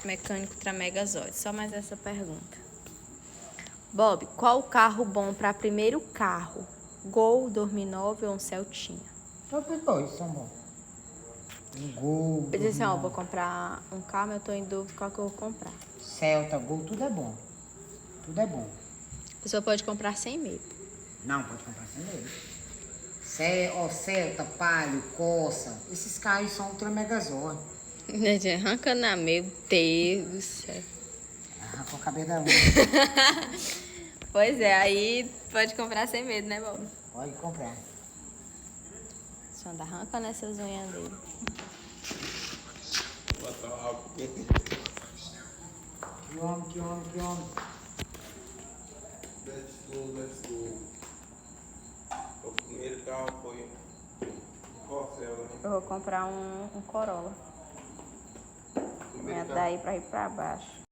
Mecânico Tramegazoide. Só mais essa pergunta. Bob, qual o carro bom para primeiro carro? Gol, 2009 ou um Celtinha? Todos dois são bons. Um Gol, Eu disse assim, ó, vou comprar um carro, mas eu tô em dúvida qual que eu vou comprar. Celta, Gol, tudo é bom. Tudo é bom. A pessoa pode comprar sem medo. Não, pode comprar sem medo. Celta, Palio, Corsa, esses carros são ultra megazord. Gente, arranca na meu Deus do céu. Arrancou o cabelo da unha. Pois é, aí pode comprar sem medo, né, Bob? Pode comprar. Só anda arrancando essas unhas dele. Que homem, que homem, que homem. Let's go. O primeiro carro foi Corcel, né? Eu vou comprar um Corolla. Primeiro Daí pra ir pra baixo.